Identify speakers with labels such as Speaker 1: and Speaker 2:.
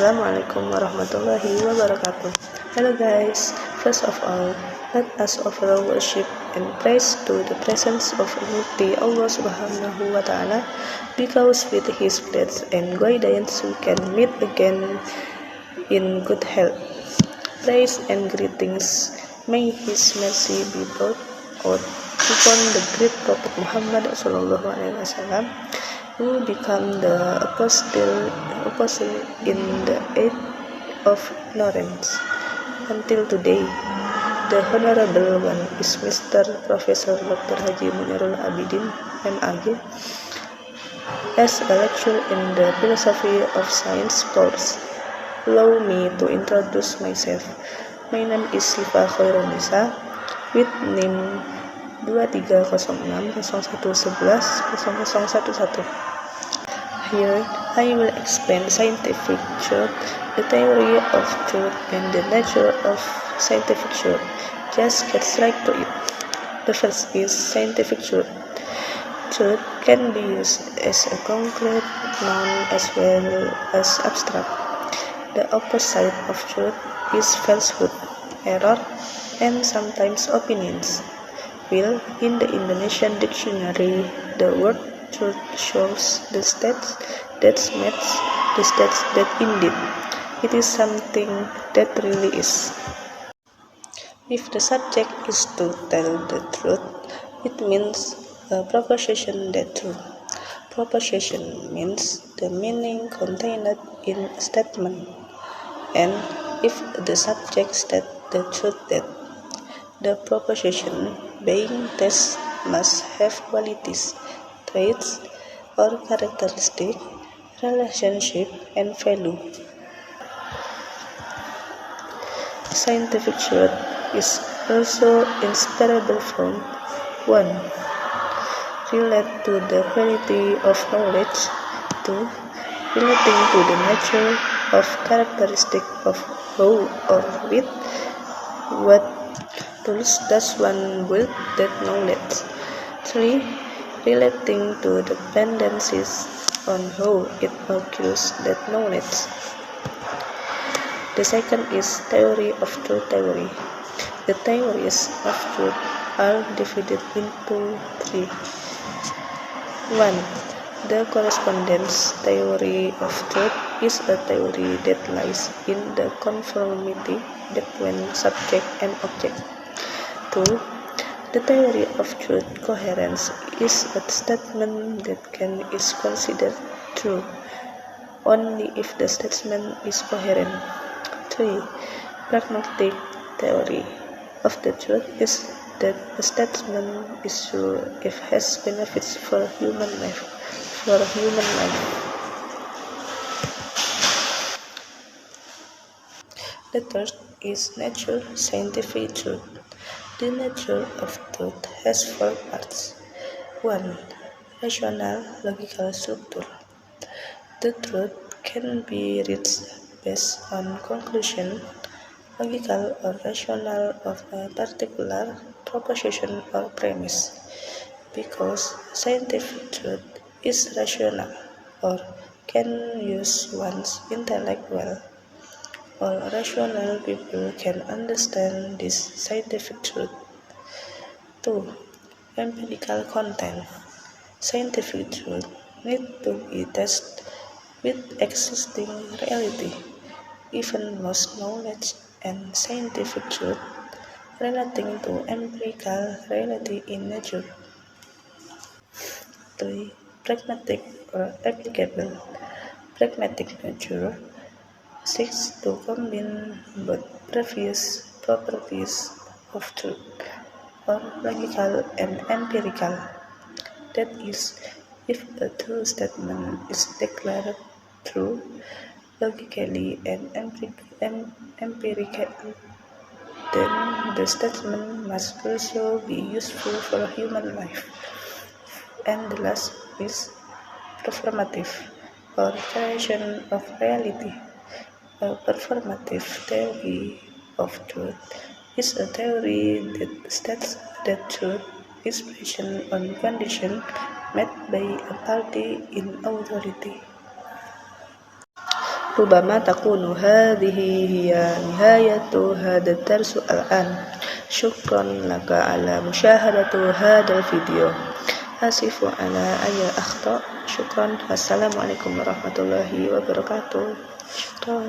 Speaker 1: Assalamualaikum warahmatullahi wabarakatuh. Hello guys, first of all, let us offer worship and praise to the presence of Almighty Allah Subhanahu wa Ta'ala, because with His blessings and guidance we can meet again in good health. Praise and greetings, may His mercy be poured out upon the great Prophet Muhammad SAW, who became the apostle in the age of ignorance. Until today, the Honorable One is Mr. Prof.Dr.H.Munirul Abidin, M.Ag, as a lecturer in the Philosaphy of Science course. Allow me to introduce myself. My name is Syifa Khoirunnisa with name 230601110011. Here, I will explain scientific truth, the theory of truth, and the nature of scientific truth. Just get straight to it. The first is scientific truth. Truth can be used as a concrete noun as well as abstract. The opposite of truth is falsehood, error, and sometimes opinions. Well, in the Indonesian dictionary, the word truth shows the states that match the states that indeed it is something that really is. If the subject is to tell the truth, it means a proposition that true. Proposition means the meaning contained in a statement, and if the subject states the truth, that the proposition being tested must have qualities, traits, or characteristic, relationship, and value. Scientific truth is also inseparable from 1. Relate to the quality of knowledge. 2. Relating to the nature of characteristic of how or with what tools does one build that knowledge. 3. Relating to the dependencies on how it acquires that knowledge. The second is theory of truth theory. The theories of truth are divided into 3. 1. The correspondence theory of truth is a theory that lies in the conformity between subject and object. 2. The theory of truth coherence is a statement that is considered true only if the statement is coherent. 3. Pragmatic theory of the truth is that a statement is true if it has benefits for human life. The third is nature scientific truth. The nature of truth has 4 parts. 1. Rational logical structure. The truth can be reached based on conclusion, logical or rational, of a particular proposition or premise. Because scientific truth is rational or can use one's intellect well, all rational people can understand this scientific truth. 2. Empirical content. Scientific truth need to be tested with existing reality. Even most knowledge and scientific truth relating to empirical reality in nature. 3. Pragmatic or applicable. Pragmatic nature seeks to combine both previous properties of truth, or logical and empirical. That is, if a true statement is declared true logically and empirically, then the statement must also be useful for human life. And the last is performative or creation of reality. A performative theory of truth is a theory that states that truth is based on conditions met by a party in authority. ربما تكون هذه هي نهاية هذا الدرس الآن. شكرا لك على مشاهدة هذا الفيديو. آسف على أي أخطاء. شكرا. والسلام عليكم ورحمة الله وبركاته. شكرا.